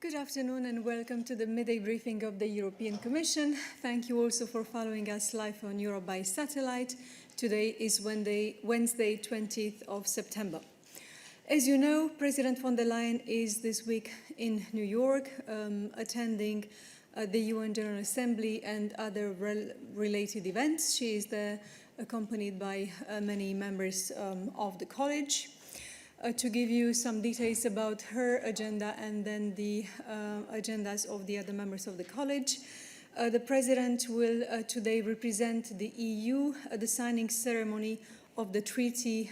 Good afternoon and welcome to the midday briefing of the European Commission. Thank you also for following us live on Europe by satellite. Today is Wednesday, 20th of September. As you know, President von der Leyen is this week in New York attending the UN General Assembly and other related events. She is there accompanied by many members of the college. To give you some details about her agenda and then the agendas of the other members of the college. The President will today represent the EU at the signing ceremony of the Treaty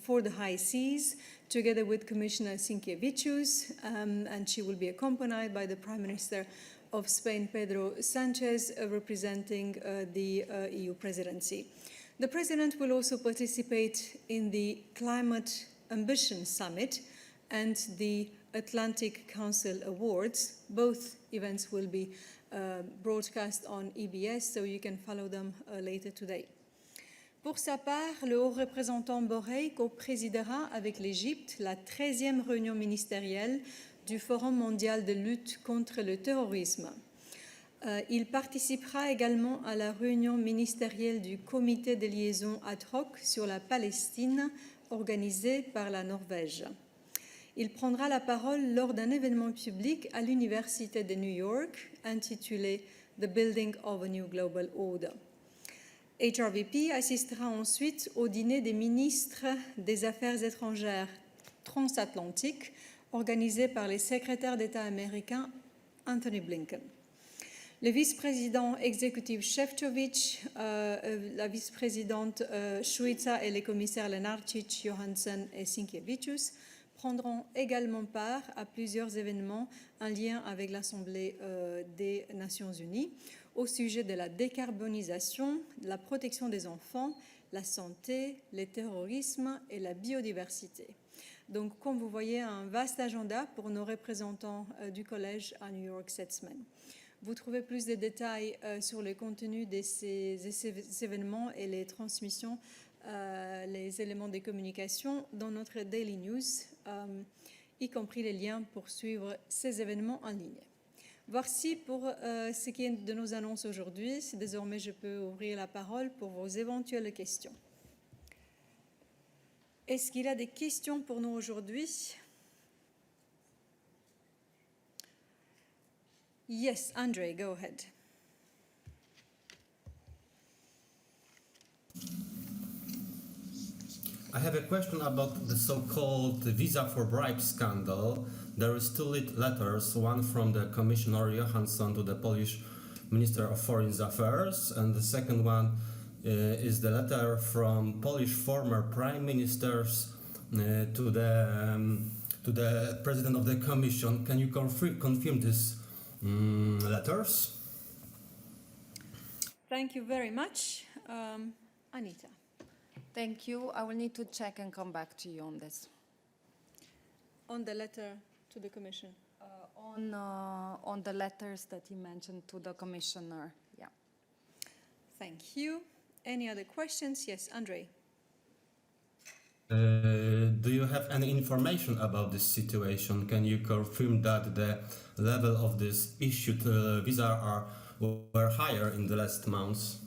for the High Seas, together with Commissioner Sinkevičius, and she will be accompanied by the Prime Minister of Spain, Pedro Sánchez, representing the EU presidency. The President will also participate in the Climate Ambition Summit and the Atlantic Council Awards. Both events will be broadcast on EBS, so you can follow them later today. Pour sa part, le haut représentant Borrell co-présidera avec l'Égypte la 13e réunion ministérielle du Forum mondial de lutte contre le terrorisme. Il participera également à la réunion ministérielle du comité de liaison ad hoc sur la Palestine organisée par la Norvège. Il prendra la parole lors d'un événement public à l'Université de New York intitulé The Building of a New Global Order. HRVP assistera ensuite au dîner des ministres des Affaires étrangères transatlantiques organisé par les secrétaires d'État américains Anthony Blinken. Le vice-président exécutif Šefčovič, la vice-présidente Šuica et les commissaires Lenarčič, Johansson et Sinkevičius prendront également part à plusieurs événements en lien avec l'Assemblée des Nations Unies au sujet de la décarbonisation, la protection des enfants, la santé, le terrorisme et la biodiversité. Donc, comme vous voyez, un vaste agenda pour nos représentants du collège à New York cette semaine. Vous trouvez plus de détails sur le contenu de ces événements et les transmissions, les éléments de communication dans notre Daily News, y compris les liens pour suivre ces événements en ligne. Voici pour ce qui est de nos annonces aujourd'hui. Désormais, je peux ouvrir la parole pour vos éventuelles questions. Est-ce qu'il y a des questions pour nous aujourd'hui? Yes, Andre, go ahead. I have a question about the so-called visa for bribes scandal. There is two letters, one from the Commissioner Johansson to the Polish Minister of Foreign Affairs, and the second one is the letter from Polish former prime ministers to the President of the Commission. Can you confirm this? Letters. Thank you very much. Anita. Thank you. I will need to check and come back to you on this. On the letter to the Commission? On the letters that you mentioned to the Commissioner, yeah. Thank you. Any other questions? Yes, Andre. Do you have any information about this situation? Can you confirm that the level of this issued visa were higher in the last months?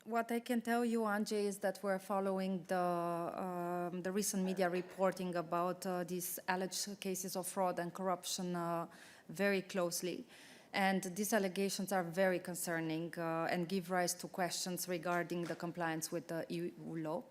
What I can tell you, Andrzej, is that we're following the recent media reporting about these alleged cases of fraud and corruption very closely. And these allegations are very concerning and give rise to questions regarding the compliance with the EU law.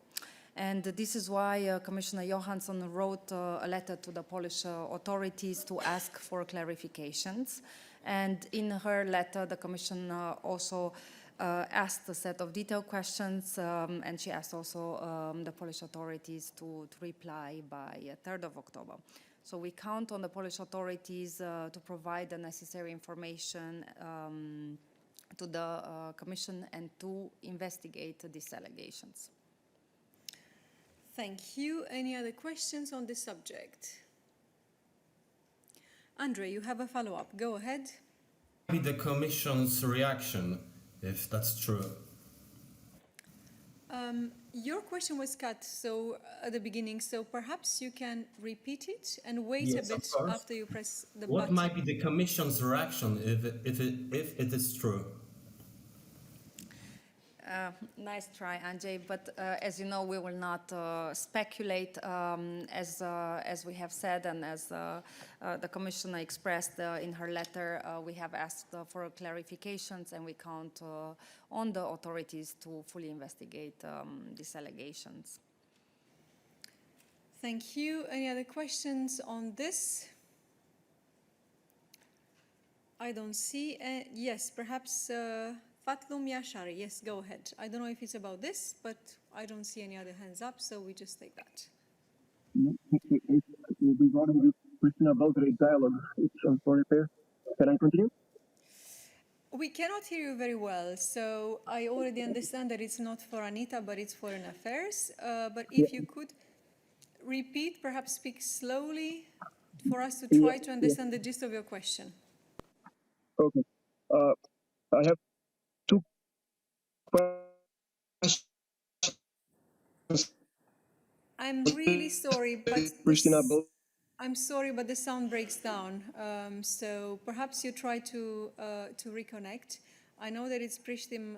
And this is why Commissioner Johansson wrote a letter to the Polish authorities to ask for clarifications. And in her letter, the Commission also asked a set of detailed questions, and she asked also the Polish authorities to reply by 3rd of October. So we count on the Polish authorities to provide the necessary information to the Commission and to investigate these allegations. Thank you. Any other questions on this subject? Andre, you have a follow-up. Go ahead. The Commission's reaction, if that's true. Your question was cut at the beginning, so perhaps you can repeat it and wait a Yes, of bit course. after you press the What button. might be the Commission's reaction if it is true? Nice try, Andrzej, but as you know, we will not speculate, as we have said, and as the Commissioner expressed in her letter, we have asked for clarifications, and we count on the authorities to fully investigate these allegations. Thank you. Any other questions on this? I don't see. Yes, perhaps Fatlum Yashari. Yes, go ahead. I don't know if it's about this, but I don't see any other hands up, so we just take that. Regarding the Pristina-Belgrade dialogue, it's on foreign affairs. Can I continue? We cannot hear you very well, so I already understand that it's not for Anita, but it's foreign affairs. But if you could repeat, perhaps speak slowly for us to try to understand the gist of your question. Okay. I have two questions. I'm really sorry, but I'm sorry, but the sound breaks down. So perhaps you try to reconnect. I know that it's Pristina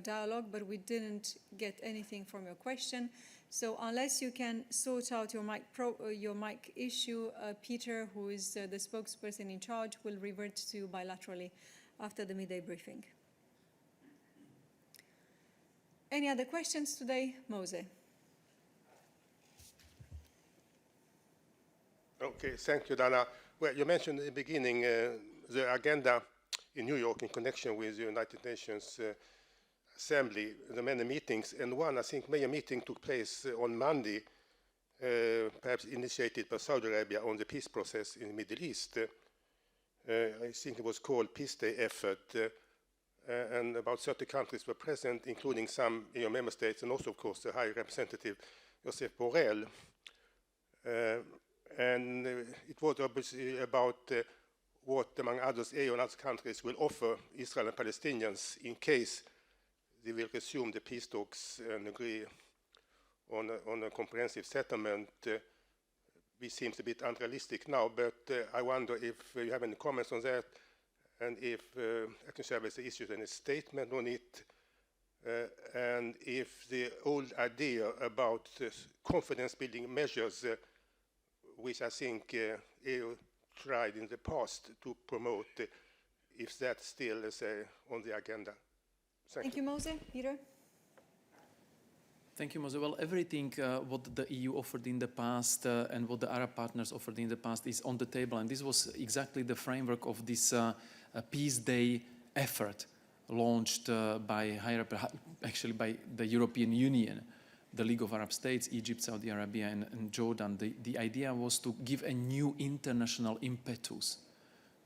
dialogue, but we didn't get anything from your question. So unless you can sort out your mic issue, Peter, who is the spokesperson in charge, will revert to you bilaterally after the midday briefing. Any other questions today, Mose? Okay, thank you, Dana. Well, you mentioned in the beginning the agenda in New York in connection with the United Nations Assembly, the many meetings, and one, I think, major meeting took place on Monday, perhaps initiated by Saudi Arabia on the peace process in the Middle East. I think it was called Peace Day effort, and about 30 countries were present, including some EU member states, and also, of course, the High Representative Josep Borrell. And it was obviously about what, among others, EU and other countries will offer Israel and Palestinians in case they will resume the peace talks and agree on a comprehensive settlement. Which seems a bit unrealistic now, but I wonder if you have any comments on that, and if Acting Service issued any statement on it, and if the old idea about confidence-building measures, which I think EU tried in the past to promote, if that's still, let's say, on the agenda. Thank you, Mose. Peter? Thank you, Mose. Well, everything what the EU offered in the past and what the Arab partners offered in the past is on the table, and this was exactly the framework of this Peace Day effort launched by the European Union, the League of Arab States, Egypt, Saudi Arabia, and Jordan. The idea was to give a new international impetus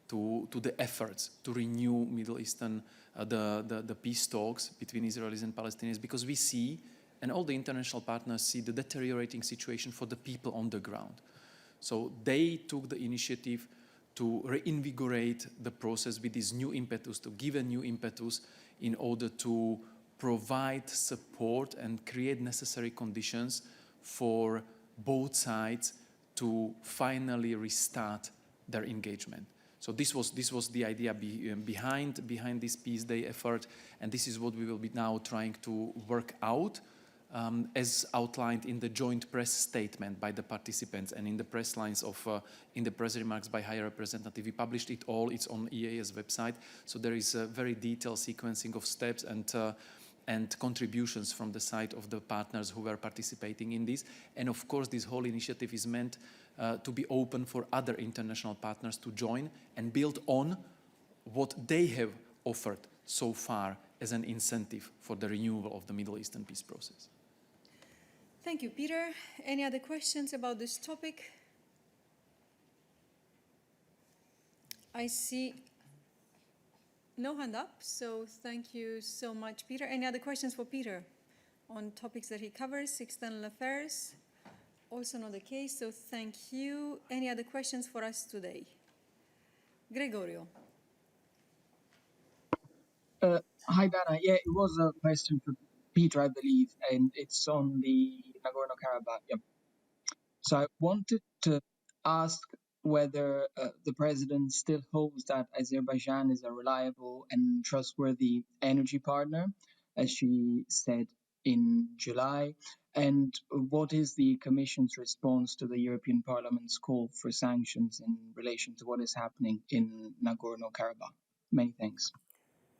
to the efforts to renew Middle Eastern, the peace talks between Israelis and Palestinians, because we see, and all the international partners see, the deteriorating situation for the people on the ground. So they took the initiative to reinvigorate the process with this new impetus, to give a new impetus in order to provide support and create necessary conditions for both sides to finally restart their engagement. So this was the idea behind this Peace Day effort, and this is what we will be now trying to work out, as outlined in the joint press statement by the participants and in the press lines in the press remarks by High Representative. We published it all. It's on EAS website. So there is a very detailed sequencing of steps and contributions from the side of the partners who were participating in this. And of course, this whole initiative is meant to be open for other international partners to join and build on what they have offered so far as an incentive for the renewal of the Middle Eastern peace process. Thank you, Peter. Any other questions about this topic? I see no hand up, so thank you so much, Peter. Any other questions for Peter on topics that he covers, external affairs? Also not the case, so thank you. Any other questions for us today? Gregorio. Hi, Dana. Yeah, it was a question Peter, I believe, and it's on the Nagorno-Karabakh. Yeah. So I wanted to ask whether the president still holds that Azerbaijan is a reliable and trustworthy energy partner, as she said in July, and what is the Commission's response to the European Parliament's call for sanctions in relation to what is happening in Nagorno-Karabakh? Many thanks.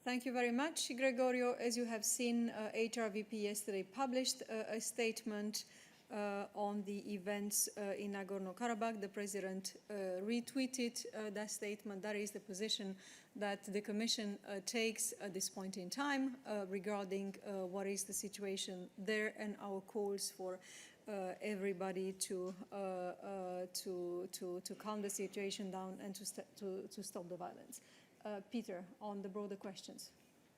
Thank you very much, Gregorio. As you have seen, HRVP yesterday published a statement on the events in Nagorno-Karabakh. The President retweeted that statement. That is the position that the Commission takes at this point in time regarding what is the situation there and our calls for everybody to calm the situation down and to stop the violence. Peter, on the broader questions.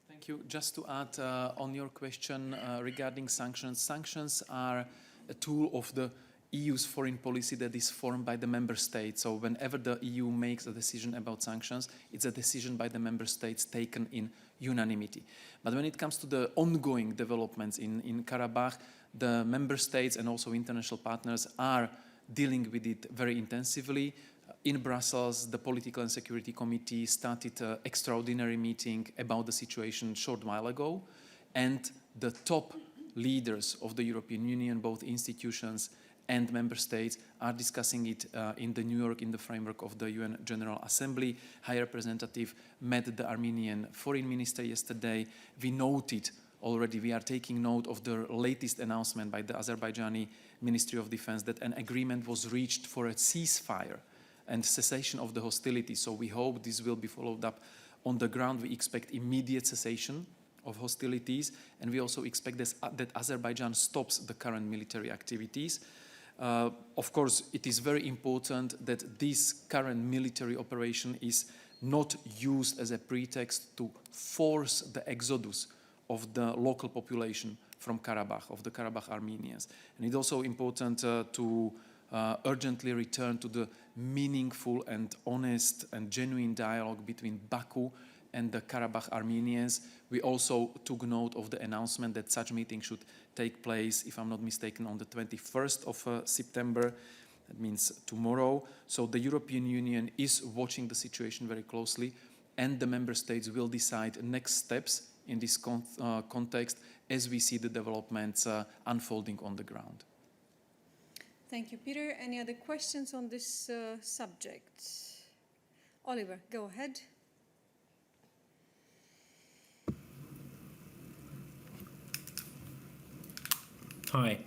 Thank you. Just to add on your question regarding sanctions, sanctions are a tool of the EU's foreign policy that is formed by the member states. So whenever the EU makes a decision about sanctions, it's a decision by the member states taken in unanimity. But when it comes to the ongoing developments in Karabakh, the member states and also international partners are dealing with it very intensively. In Brussels, the Political and Security Committee started an extraordinary meeting about the situation a short while ago, and the top leaders of the European Union, both institutions and member states, are discussing it in New York in the framework of the UN General Assembly. High Representative met the Armenian Foreign Minister yesterday. We noted already, we are taking note of the latest announcement by the Azerbaijani Ministry of Defense that an agreement was reached for a ceasefire and cessation of the hostilities. So we hope this will be followed up on the ground. We expect immediate cessation of hostilities, and we also expect that Azerbaijan stops the current military activities. Of course, it is very important that this current military operation is not used as a pretext to force the exodus of the local population from Karabakh, of the Karabakh Armenians. And it's also important to urgently return to the meaningful and honest and genuine dialogue between Baku and the Karabakh Armenians. We also took note of the announcement that such meeting should take place, if I'm not mistaken, on the 21st of September. That means tomorrow. So the European Union is watching the situation very closely, and the member states will decide next steps in this context as we see the developments unfolding on the ground. Thank you, Peter. Any other questions on this subject? Oliver, go ahead. Hi.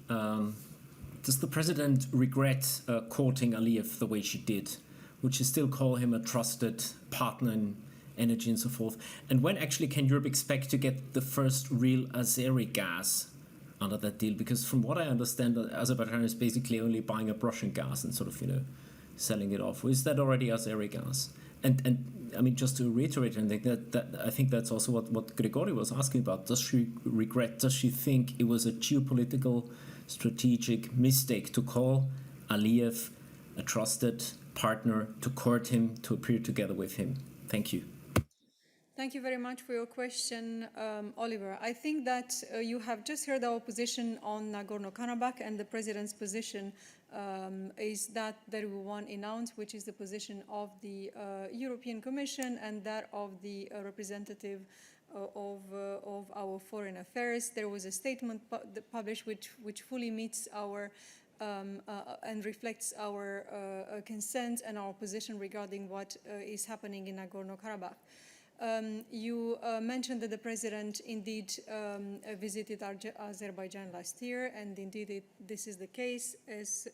Does the president regret courting Aliyev the way she did? Would she still call him a trusted partner in energy and so forth? And when actually can Europe expect to get the first real Azeri gas under that deal? Because from what I understand, Azerbaijan is basically only buying up Russian gas and sort of, selling it off. Is that already Azeri gas? And I mean, just to reiterate, and that I think that's also what Grigori was asking about. Does she regret? Does she think it was a geopolitical, strategic mistake to call Aliyev a trusted partner, to court him, to appear together with him? Thank you. Thank you very much for your question, Oliver. I think that you have just heard our position on Nagorno-Karabakh, and the President's position is that there will be one announced, which is the position of the European Commission and that of the representative of our foreign affairs. There was a statement published which fully meets our and reflects our consent and our position regarding what is happening in Nagorno-Karabakh. You mentioned that the President indeed visited Azerbaijan last year, and indeed this is the case. As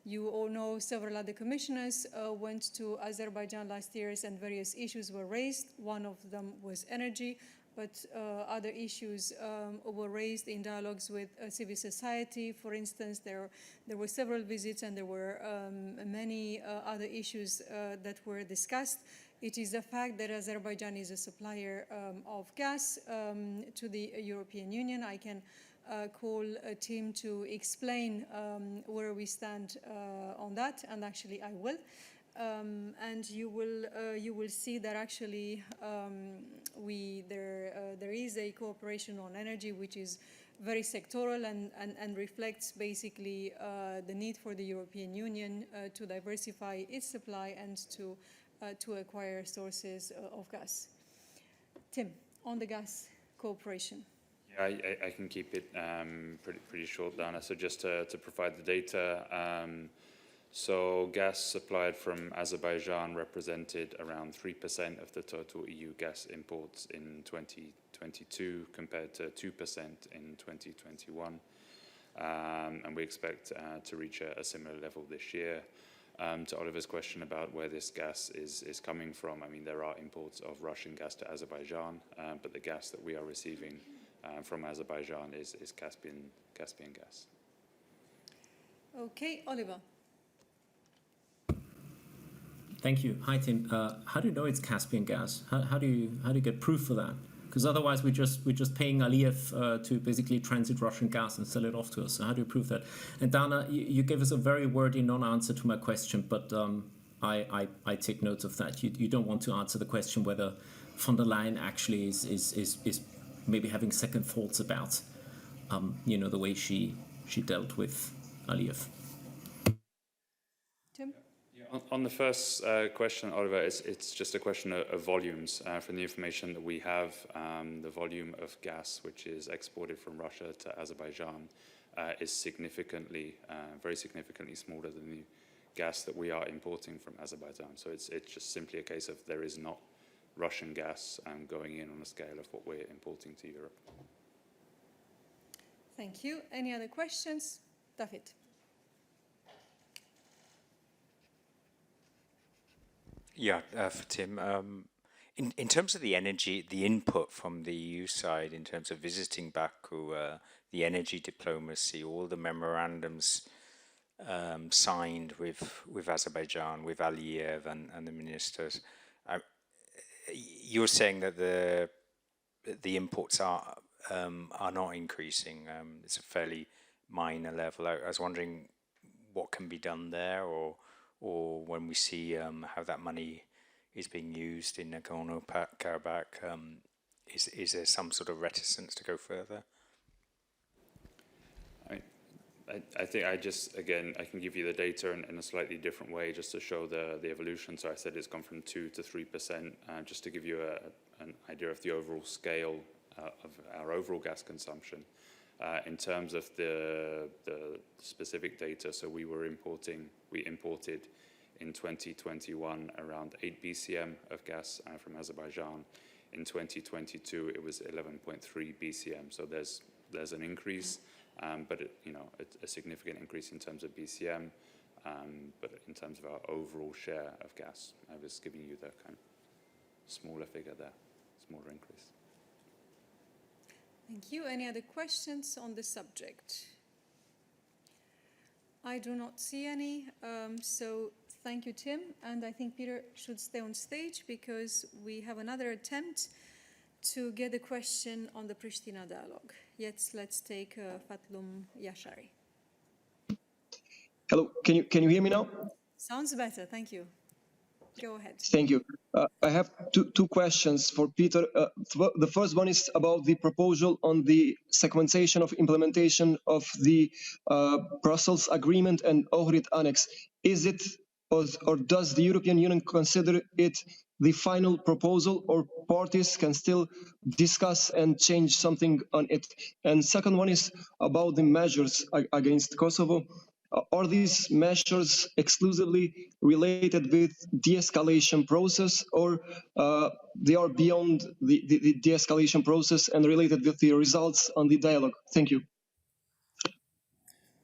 you all know, several other commissioners went to Azerbaijan last year, and various issues were raised. One of them was energy, but other issues were raised in dialogues with civil society. For instance, there were several visits, and there were many other issues that were discussed. It is a fact that Azerbaijan is a supplier of gas to the European Union. I can call a team to explain where we stand on that, and actually I will. and you will see that actually there is a cooperation on energy which is very sectoral and reflects basically the need for the European Union to diversify its supply and to acquire sources of gas. Tim, on the gas cooperation. Yeah, I can keep it pretty short, Dana. So just to provide the data, so gas supplied from Azerbaijan represented around 3% of the total EU gas imports in 2022 compared to 2% in 2021. And we expect to reach a similar level this year. To Oliver's question about where this gas is coming from, I mean, there are imports of Russian gas to Azerbaijan, but the gas that we are receiving from Azerbaijan is Caspian gas. Okay, Oliver. Thank you. Hi, Tim. How do you know it's Caspian gas? How do you get proof for that? Because otherwise we're just paying Aliyev to basically transit Russian gas and sell it off to us. So how do you prove that? And Dana, you gave us a very wordy non-answer to my question, but I take notes of that. You don't want to answer the question whether von der Leyen actually is maybe having second thoughts about the way she dealt with Aliyev. Tim? On the first question, Oliver, it's just a question of volumes. From the information that we have, the volume of gas which is exported from Russia to Azerbaijan is very significantly smaller than the gas that we are importing from Azerbaijan. So it's just simply a case of there is not Russian gas going in on a scale of what we're importing to Europe. Thank you. Any other questions? David. Yeah, for Tim. In terms of the energy, the input from the EU side in terms of visiting Baku, the energy diplomacy, all the memorandums signed with Azerbaijan, with Aliyev and the ministers, you're saying that the imports are not increasing. It's a fairly minor level. I was wondering what can be done there, or when we see how that money is being used in Nagorno-Karabakh, is there some sort of reticence to go further? I think I can give you the data in a slightly different way just to show the evolution. So I said it's gone from 2 to 3%, just to give you an idea of the overall scale of our overall gas consumption. In terms of the specific data, so we imported in 2021 around 8 BCM of gas from Azerbaijan. In 2022, it was 11.3 BCM. So there's an increase, but it's a significant increase in terms of BCM. But in terms of our overall share of gas, I was giving you the kind of smaller figure there, smaller increase. Thank you. Any other questions on the subject? I do not see any. So thank you, Tim. And I think Peter should stay on stage because we have another attempt to get a question on the Pristina dialogue. Yes, let's take Fatlum Yashari. Hello, can you hear me now? Sounds better. Thank you. Go ahead. Thank you. I have two questions for Peter. The first one is about the proposal on the sequencing of implementation of the Brussels Agreement and Ohrid Annex. Is it or does the European Union consider it the final proposal, or parties can still discuss and change something on it? And second one is about the measures against Kosovo. Are these measures exclusively related with de-escalation process, or they are beyond the de-escalation process and related with the results on the dialogue? Thank you.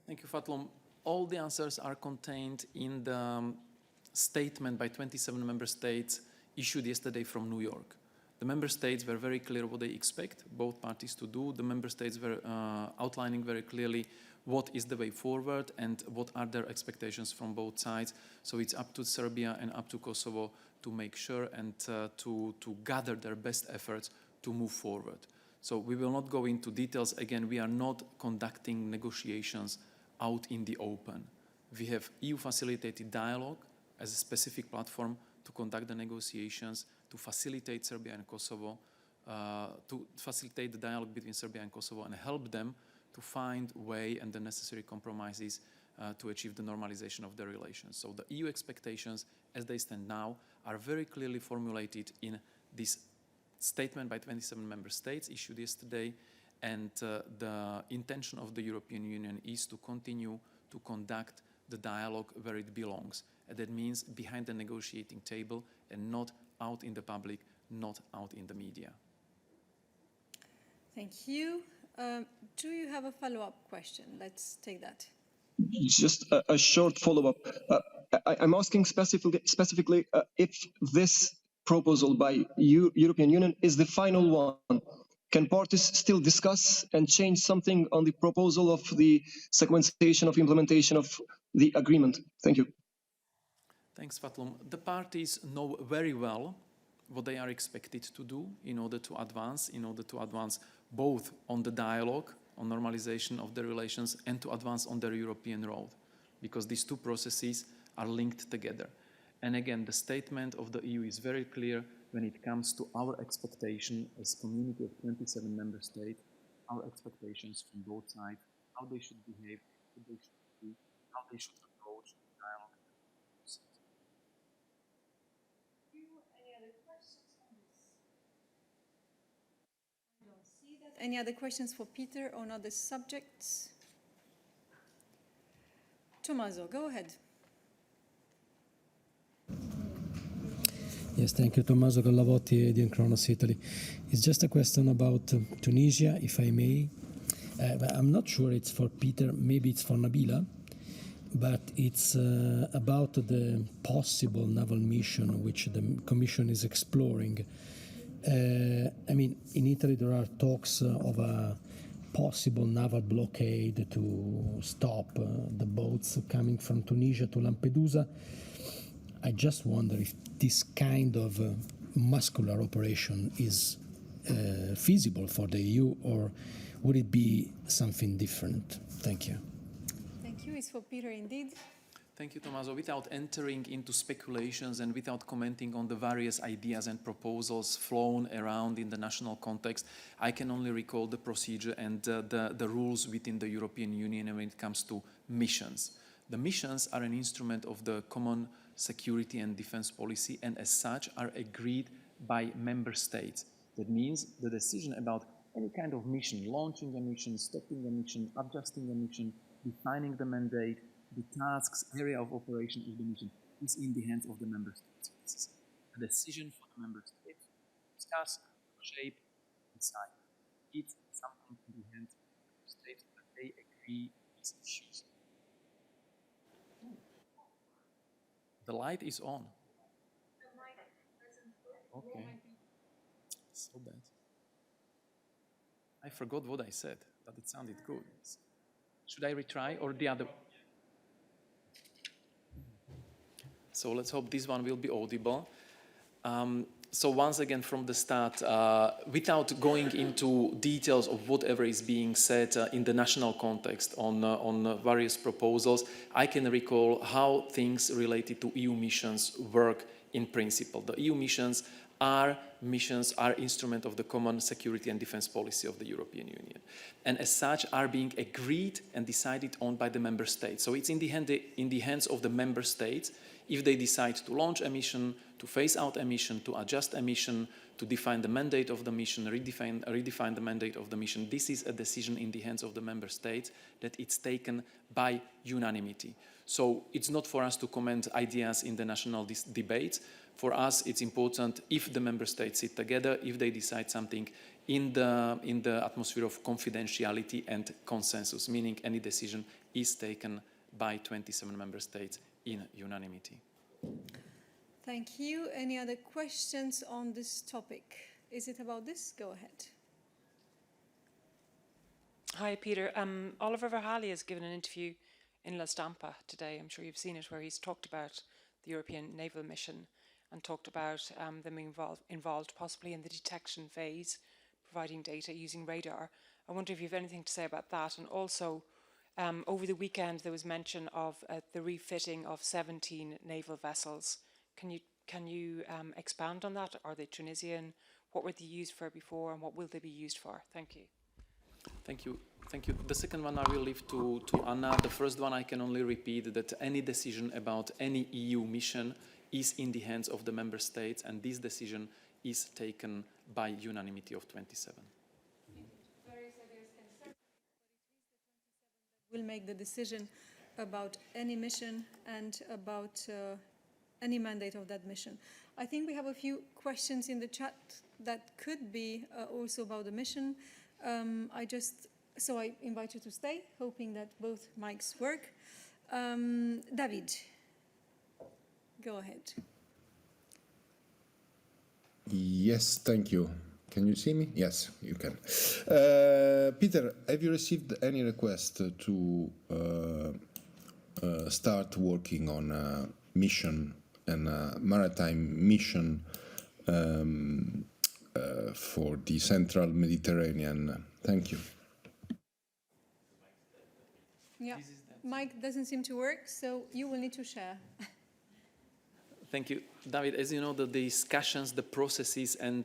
Thank you, Fatlum. All the answers are contained in the statement by 27 member states issued yesterday from New York. The member states were very clear what they expect both parties to do. The member states were outlining very clearly what is the way forward and what are their expectations from both sides. So it's up to Serbia and up to Kosovo to make sure and to gather their best efforts to move forward. So we will not go into details. Again, we are not conducting negotiations out in the open. We have EU-facilitated dialogue as a specific platform to conduct the negotiations, to facilitate Serbia and Kosovo, to facilitate the dialogue between Serbia and Kosovo and help them to find way and the necessary compromises to achieve the normalization of their relations. So the EU expectations, as they stand now, are very clearly formulated in this statement by 27 member states issued yesterday, and the intention of the European Union is to continue to conduct the dialogue where it belongs. And that means behind the negotiating table and not out in the public, not out in the media. Thank you. Do you have a follow-up question? Let's take that. Just a short follow-up. I'm asking specifically if this proposal by European Union is the final one. Can parties still discuss and change something on the proposal of the sequencing of implementation of the agreement? Thank you. Thanks, Fatlum. The parties know very well what they are expected to do in order to advance both on the dialogue, on normalization of the relations, and to advance on their European road, because these two processes are linked together. And again, the statement of the EU is very clear when it comes to our expectation as community of 27 member states, our expectations from both sides, how they should behave, what they should do, how they should approach the dialogue. Any other questions on this? I don't see that. Any other questions for Peter on other subjects? Tommaso, go ahead. Yes, thank you, Tommaso Gallavotti, di Kronos Italy. It's just a question about Tunisia, if I may. I'm not sure it's for Peter, maybe it's for Nabila, but it's about the possible naval mission which the Commission is exploring. I mean, in Italy there are talks of a possible naval blockade to stop the boats coming from Tunisia to Lampedusa. I just wonder if this kind of muscular operation is feasible for the EU, or would it be something different? Thank you. Thank you. It's for Peter indeed. Thank you, Tommaso. Without entering into speculations and without commenting on the various ideas and proposals flown around in the national context, I can only recall the procedure and the rules within the European Union when it comes to missions. The missions are an instrument of the common security and defense policy, and as such are agreed by member states. That means the decision about any kind of mission, launching a mission, stopping a mission, adjusting a mission, defining the mandate, the tasks, area of operation of the mission, is in the hands of the member states. This is a decision for the member states to discuss, shape, decide. It's something in the hands of the member states that they agree these issues. The light is on. Okay. So bad. I forgot what I said, but it sounded good. Should I retry or the other? So let's hope this one will be audible. So once again from the start, without going into details of whatever is being said in the national context on various proposals, I can recall how things related to EU missions work in principle. The EU missions are instrument of the common security and defense policy of the European Union, and as such are being agreed and decided on by the member states. So it's in the hands of the member states if they decide to launch a mission, to phase out a mission, to adjust a mission, to define the mandate of the mission, redefine the mandate of the mission. This is a decision in the hands of the member states that it's taken by unanimity. So it's not for us to comment ideas in the national debates. For us, it's important if the member states sit together, if they decide something in the atmosphere of confidentiality and consensus, meaning any decision is taken by 27 member states in unanimity. Thank you. Any other questions on this topic? Is it about this? Go ahead. Hi, Peter. Oliver Verhaly has given an interview in La Stampa today. I'm sure you've seen it, where he's talked about the European naval mission and talked about them involved possibly in the detection phase, providing data using radar. I wonder if you have anything to say about that, and also Over the weekend, there was mention of the refitting of 17 naval vessels. Can you expand on that? Are they Tunisian? What were they used for before, and what will they be used for? Thank you. Thank you. Thank you. The second one I will leave to Anna. The first one I can only repeat that any decision about any EU mission is in the hands of the member states, and this decision is taken by unanimity of 27. Will make the decision about any mission and about any mandate of that mission. I think we have a few questions in the chat that could be also about the mission. So I invite you to stay, hoping that both mics work. David, go ahead. Yes, thank you. Can you see me? Yes, you can. Peter, have you received any request to start working on a mission and a maritime mission for the central Mediterranean? Thank you. Yeah, mic doesn't seem to work, so you will need to share. Thank you, David. As you know, the discussions, the processes, and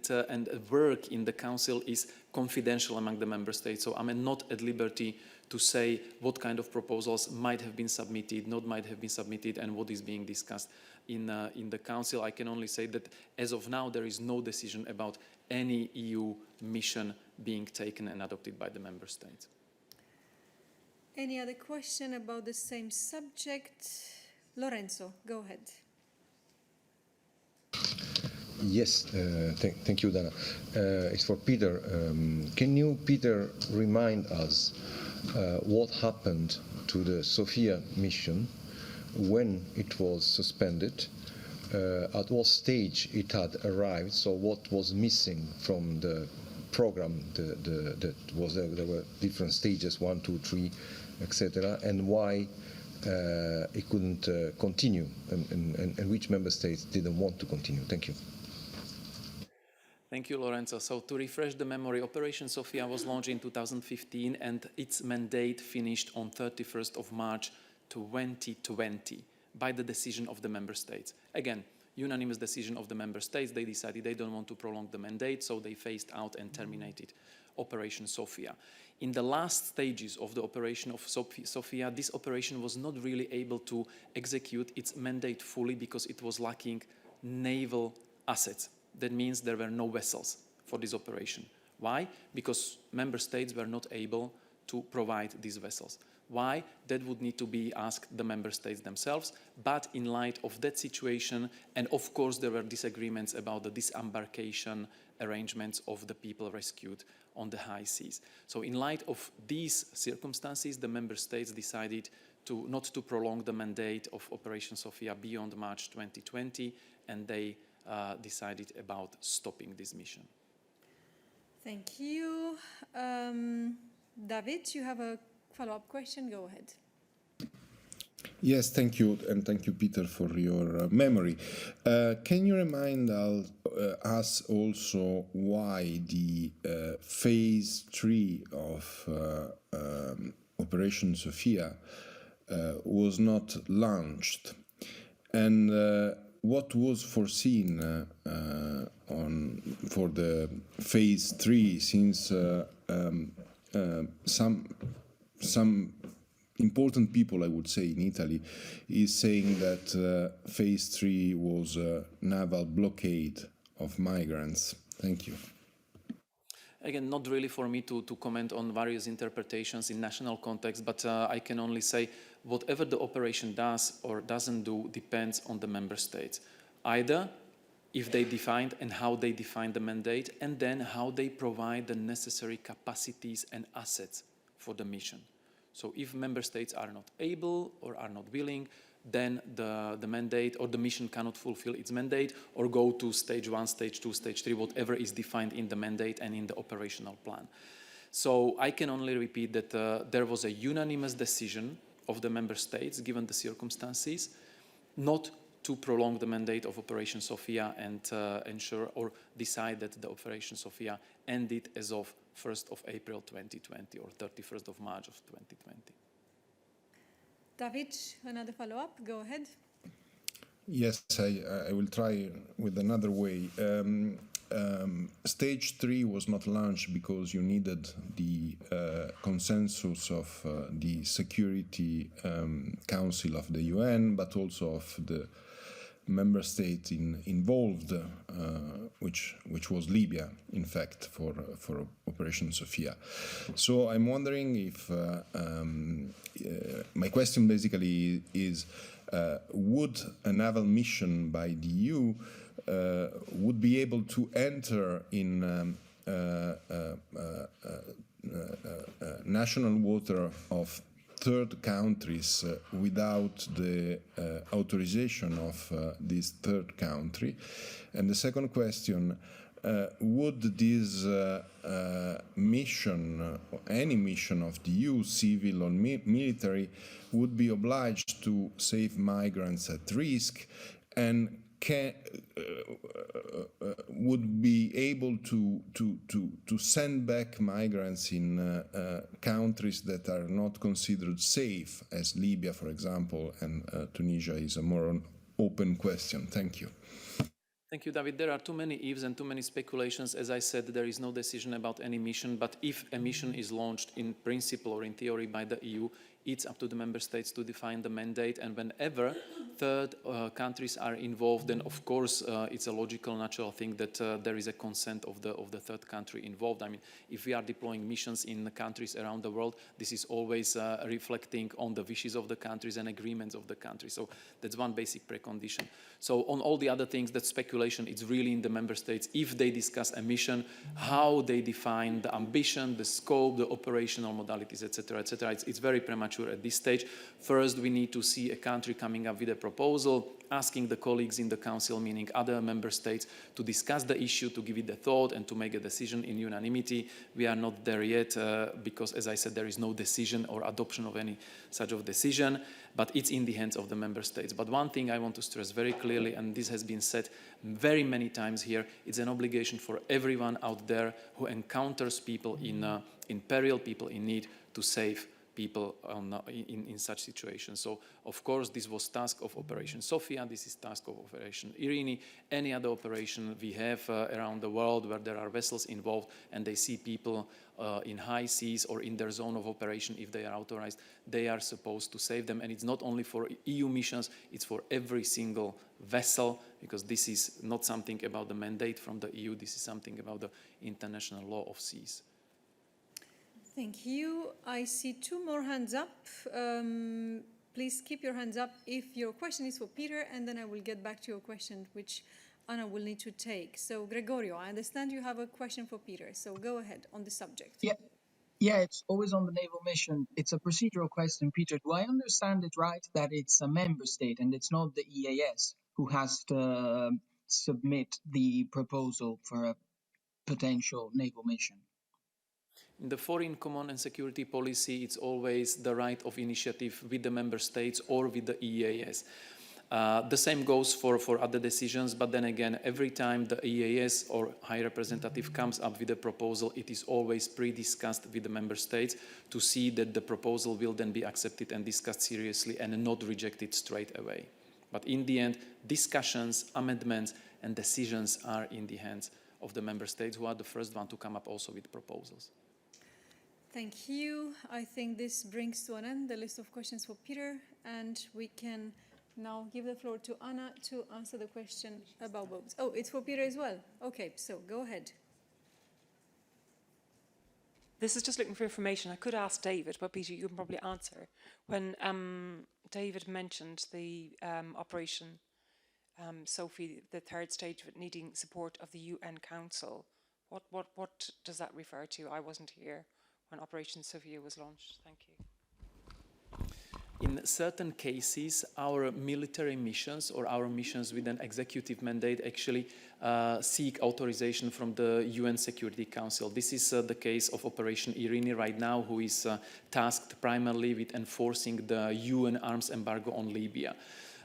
work in the Council is confidential among the member states. So I'm not at liberty to say what kind of proposals might have been submitted, not might have been submitted, and what is being discussed in the Council. I can only say that as of now, there is no decision about any EU mission being taken and adopted by the member states. Any other question about the same subject? Lorenzo, go ahead. Yes, thank you, Dana. It's for Peter. Can you, Peter, remind us what happened to the Sophia mission when it was suspended, at what stage it had arrived, so what was missing from the program that was there? There were different stages, 1, 2, 3, etc., and why it couldn't continue, and which member states didn't want to continue. Thank you. Thank you, Lorenzo. So to refresh the memory, Operation Sophia was launched in 2015 and its mandate finished on 31st of March 2020 by the decision of the member states. Again, unanimous decision of the member states. They decided they don't want to prolong the mandate, so they phased out and terminated Operation Sophia. In the last stages of the operation of Sophia, this operation was not really able to execute its mandate fully because it was lacking naval assets. That means there were no vessels for this operation. Why? Because member states were not able to provide these vessels. Why? That would need to be asked the member states themselves. But in light of that situation, and of course there were disagreements about the disembarkation arrangements of the people rescued on the high seas. So in light of these circumstances, the member states decided not to prolong the mandate of Operation Sophia beyond March 2020, and they decided about stopping this mission. Thank you. David, you have a follow-up question? Go ahead. Yes, thank you, and thank you, Peter, for your memory. Can you remind us also why the phase 3 of Operation Sophia was not launched, and what was foreseen for the phase 3, since some important people, I would say, in Italy, is saying that phase 3 was a naval blockade of migrants. Thank you. Again, not really for me to comment on various interpretations in national context, but I can only say whatever the operation does or doesn't do depends on the member states. Either if they defined and how they define the mandate, and then how they provide the necessary capacities and assets for the mission. So if member states are not able or are not willing, then the mandate or the mission cannot fulfill its mandate or go to stage 1, stage 2, stage 3, whatever is defined in the mandate and in the operational plan. So I can only repeat that there was a unanimous decision of the member states, given the circumstances, not to prolong the mandate of Operation Sophia and ensure or decide that the Operation Sophia ended as of 1st of April 2020 or 31st of March of 2020. David, another follow-up. Go ahead. Yes, I will try with another way. Stage 3 was not launched because you needed the consensus of the Security Council of the UN, but also of the member state involved, which was Libya, in fact, for Operation Sophia. So I'm wondering if my question basically is, would a naval mission by the EU would be able to enter in national water of third countries without the authorization of this third country? And the second question, would this mission, any mission of the EU, civil or military, would be obliged to save migrants at risk and would be able to send back migrants in countries that are not considered safe, as Libya, for example, and Tunisia is a more open question. Thank you. Thank you, David. There are too many ifs and too many speculations. As I said, there is no decision about any mission, but if a mission is launched in principle or in theory by the EU, it's up to the member states to define the mandate, and whenever third countries are involved, then of course it's a logical, natural thing that there is a consent of the third country involved. I mean, if we are deploying missions in the countries around the world, this is always reflecting on the wishes of the countries and agreements of the countries. So that's one basic precondition. So on all the other things, that speculation, it's really in the member states. If they discuss a mission, how they define the ambition, the scope, the operational modalities, etc., etc. It's very premature at this stage. First, we need to see a country coming up with a proposal, asking the colleagues in the Council, meaning other member states, to discuss the issue, to give it a thought, and to make a decision in unanimity. We are not there yet because, as I said, there is no decision or adoption of any such of decision, but it's in the hands of the member states. But one thing I want to stress very clearly, and this has been said very many times here, it's an obligation for everyone out there who encounters people in peril, people in need, to save people in such situations. So, of course, this was task of Operation Sophia, this is task of Operation Irini, any other operation we have around the world where there are vessels involved and they see people in high seas or in their zone of operation, if they are authorized, they are supposed to save them. And it's not only for EU missions, it's for every single vessel, because this is not something about the mandate from the EU, this is something about the international law of seas. Thank you. I see two more hands up. Please keep your hands up if your question is for Peter, and then I will get back to your question, which Anna will need to take. So, Gregorio, I understand you have a question for Peter, so go ahead on the subject. Yeah, it's always on the naval mission. It's a procedural question, Peter. Do I understand it right that it's a member state and it's not the EAS who has to submit the proposal for a potential naval mission? In the foreign common and security policy, it's always the right of initiative with the member states or with the EAS. The same goes for other decisions, but then again, every time the EAS or High Representative comes up with a proposal, it is always pre-discussed with the member states to see that the proposal will then be accepted and discussed seriously and not rejected straight away. But in the end, discussions, amendments, and decisions are in the hands of the member states, who are the first one to come up also with proposals. Thank you. I think this brings to an end the list of questions for Peter, and we can now give the floor to Anna to answer the question about boats. Oh, it's for Peter as well. Okay, so go ahead. This is just looking for information. I could ask David, but Peter, you can probably answer. When David mentioned the Operation Sophie, the third stage of it needing support of the UN Council, what does that refer to? I wasn't here when Operation Sophia was launched. Thank you. In certain cases, our military missions or our missions with an executive mandate actually seek authorization from the UN Security Council. This is the case of Operation Irini right now, who is tasked primarily with enforcing the UN arms embargo on Libya.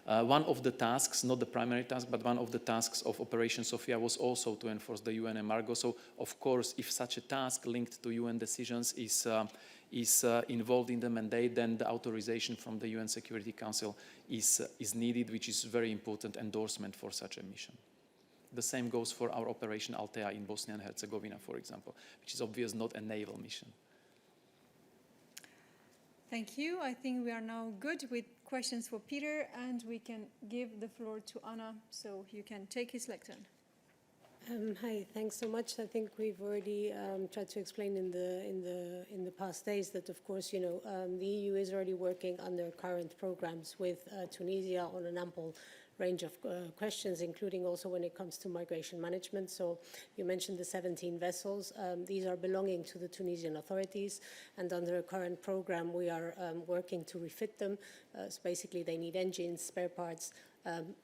One of the tasks, not the primary task, but one of the tasks of Operation Sophia was also to enforce the UN embargo. So, of course, if such a task linked to UN decisions is is involved in the mandate, then the authorization from the UN Security Council is needed, which is very important endorsement for such a mission. The same goes for our Operation Althea in Bosnia and Herzegovina, for example, which is obviously not a naval mission. Thank you. I think we are now good with questions for Peter, and we can give the floor to Anna, so you can take his lectern. Hi, thanks so much. I think we've already tried to explain in the past days that, of course, the EU is already working under current programs with Tunisia on an ample range of questions, including also when it comes to migration management. So you mentioned the 17 vessels. These are belonging to the Tunisian authorities, and under a current program, we are working to refit them. So basically, they need engines, spare parts,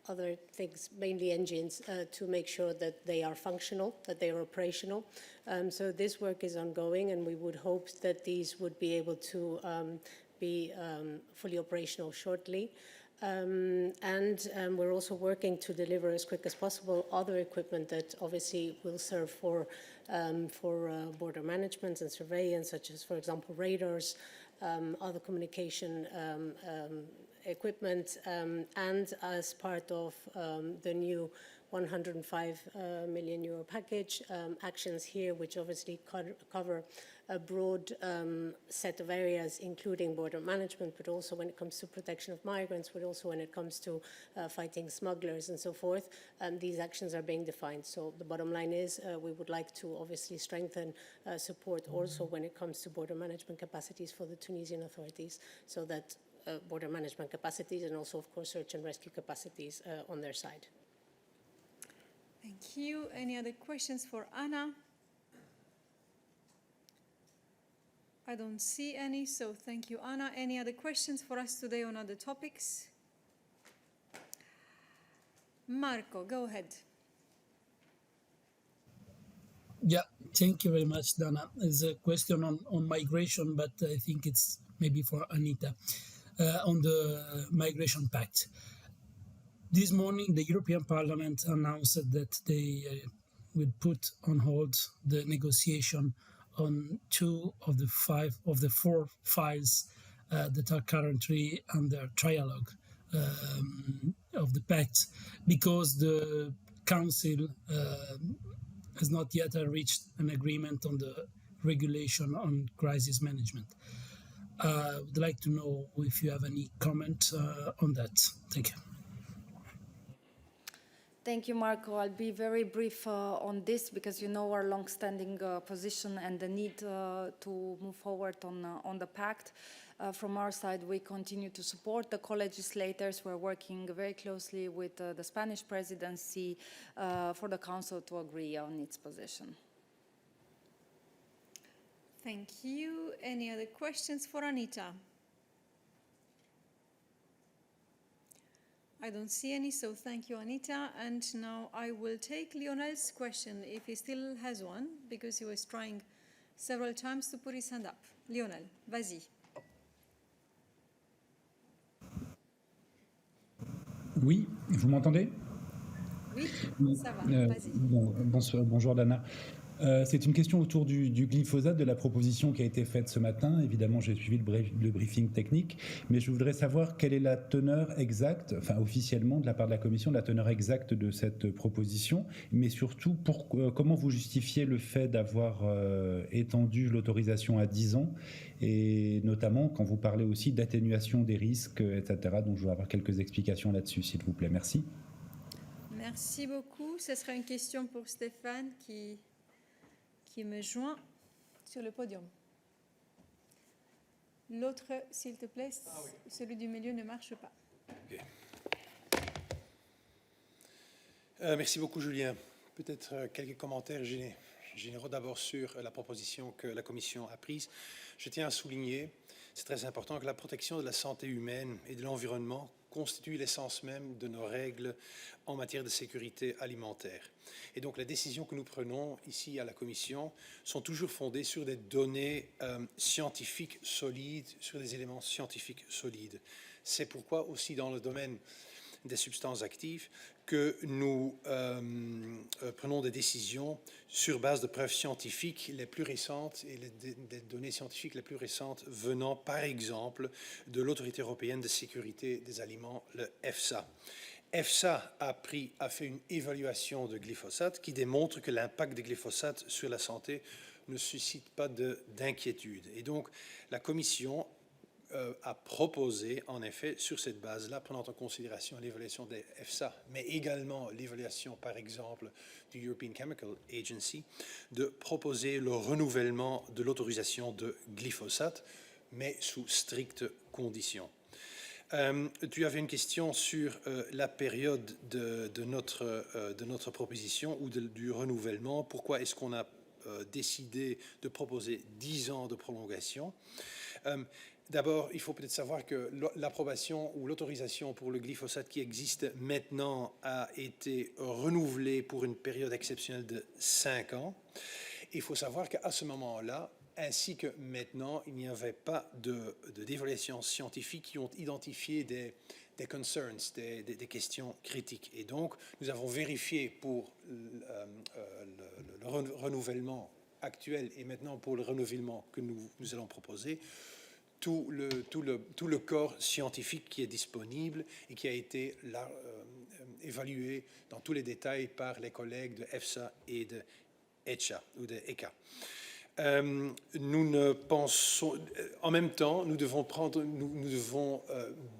other things, mainly engines, to make sure that they are functional, that they are operational. So this work is ongoing, and we would hope that these would be able to be fully operational shortly. We're also working to deliver as quick as possible other equipment that obviously will serve for border management and surveillance, such as, for example, radars, other communication equipment, and as part of the new 105 million euro package, actions here which obviously cover a broad set of areas, including border management, but also when it comes to protection of migrants, but also when it comes to fighting smugglers and so forth. These actions are being defined. So the bottom line is we would like to obviously strengthen support also when it comes to border management capacities for the Tunisian authorities, so that border management capacities and also, of course, search and rescue capacities on their side. Thank you. Any other questions for Anna? I don't see any, so thank you, Anna. Any other questions for us today on other topics? Marco, go ahead. Yeah, thank you very much, Dana. There's a question on migration, but I think it's maybe for Anita, on the Migration Pact. This morning, the European Parliament announced that they would put on hold the negotiation on 2 of the 4 files that are currently under trialogue of the pact, because the Council has not yet reached an agreement on the regulation on crisis management. I would like to know if you have any comment on that. Thank you. Thank you, Marco. I'll be very brief on this, because you know our long-standing position and the need to move forward on the pact. From our side, we continue to support the co-legislators. We're working very closely with the Spanish presidency for the Council to agree on its position. Thank you. Any other questions for Anita? I don't see any, so thank you, Anita. And now I will take Lionel's question, if he still has one, because he was trying several times to put his hand up. Lionel, vas-y. Oui, vous m'entendez? Oui, ça va, vas-y. Bonjour Dana. C'est une question autour du glyphosate, de la proposition qui a été faite ce matin. Évidemment, j'ai suivi le briefing technique, mais je voudrais savoir quelle est la teneur exacte, enfin officiellement de la part de la Commission, la teneur exacte de cette proposition, mais surtout comment vous justifiez le fait d'avoir étendu l'autorisation à 10 ans, et notamment quand vous parlez aussi d'atténuation des risques, etc. Donc je voudrais avoir quelques explications là-dessus, s'il vous plaît. Merci. Merci beaucoup. Ce sera une question pour Stéphane qui me joint sur le podium. L'autre, s'il te plaît, celui du milieu ne marche pas. Okay. Merci beaucoup, Julien. Peut-être quelques commentaires généraux d'abord sur la proposition que la Commission a prise. Je tiens à souligner, c'est très important, que la protection de la santé humaine et de l'environnement constitue l'essence même de nos règles en matière de sécurité alimentaire. Et donc les décisions que nous prenons ici à la Commission sont toujours fondées sur des données scientifiques solides, sur des éléments scientifiques solides. C'est pourquoi aussi dans le domaine des substances actives que nous prenons des décisions sur base de preuves scientifiques les plus récentes et des données scientifiques les plus récentes venant par exemple de l'Autorité européenne de sécurité des aliments, le EFSA. EFSA a fait une évaluation de glyphosate qui démontre que l'impact de glyphosate sur la santé ne suscite pas d'inquiétude. Et donc la Commission a proposé, en effet, sur cette base-là, prenant en considération l'évaluation des EFSA, mais également l'évaluation, par exemple, du European Chemical Agency, de proposer le renouvellement de l'autorisation de glyphosate, mais sous strictes conditions. Tu avais une question sur la période de notre proposition ou du renouvellement. Pourquoi est-ce qu'on a décidé de proposer 10 ans de prolongation? D'abord, il faut peut-être savoir que l'approbation ou l'autorisation pour le glyphosate qui existe maintenant a été renouvelée pour une période exceptionnelle de 5 ans. Il faut savoir qu'à ce moment-là, ainsi que maintenant, il n'y avait pas d'évaluation scientifique qui ont identifié des concerns, des questions critiques. Et donc, nous avons vérifié pour le renouvellement actuel et maintenant pour le renouvellement que nous allons proposer, tout le corps scientifique qui est disponible et qui a été évalué dans tous les détails par les collègues de EFSA et de ECHA ou de ECHA. En même temps, nous devons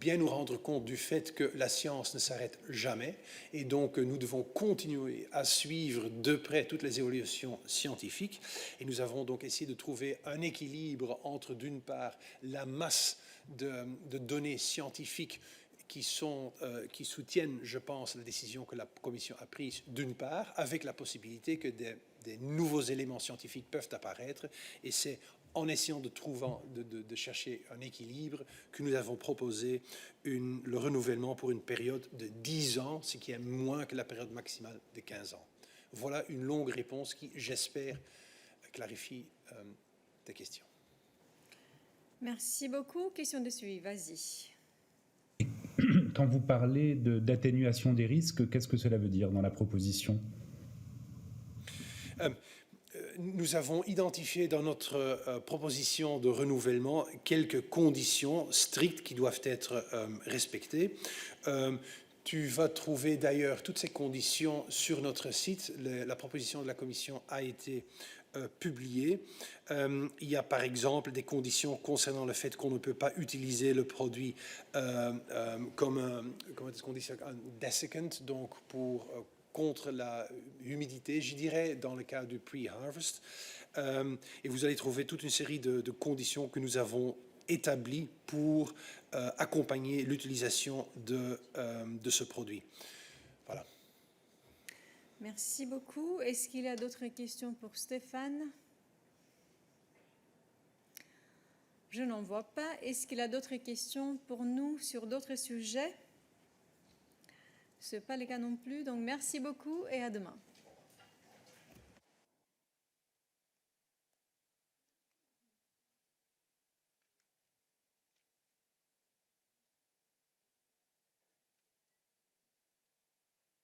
bien nous rendre compte du fait que la science ne s'arrête jamais et donc nous devons continuer à suivre de près toutes les évolutions scientifiques et nous avons donc essayé de trouver un équilibre entre d'une part la masse de données scientifiques qui soutiennent, je pense, la décision que la Commission a prise d'une part, avec la possibilité que des nouveaux éléments scientifiques peuvent apparaître. Et c'est en essayant de chercher un équilibre que nous avons proposé le renouvellement pour une période de 10 ans, ce qui est moins que la période maximale de 15 ans. Voilà une longue réponse qui, j'espère, clarifie tes questions. Merci beaucoup. Question de suivi, vas-y. Quand vous parlez d'atténuation des risques, qu'est-ce que cela veut dire dans la proposition ? Nous avons identifié dans notre proposition de renouvellement quelques conditions strictes qui doivent être respectées. Tu vas trouver d'ailleurs toutes ces conditions sur notre site. La proposition de la Commission a été publiée. Il y a par exemple des conditions concernant le fait qu'on ne peut pas utiliser le produit comme un desiccant, donc contre la humidité, je dirais, dans le cas du pre-harvest. Et vous allez trouver toute une série de conditions que nous avons établies pour accompagner l'utilisation de ce produit. Voilà. Merci beaucoup. Est-ce qu'il y a d'autres questions pour Stéphane? Je n'en vois pas. Est-ce qu'il y a d'autres questions pour nous sur d'autres sujets? Ce n'est pas le cas non plus. Donc, merci beaucoup et à demain.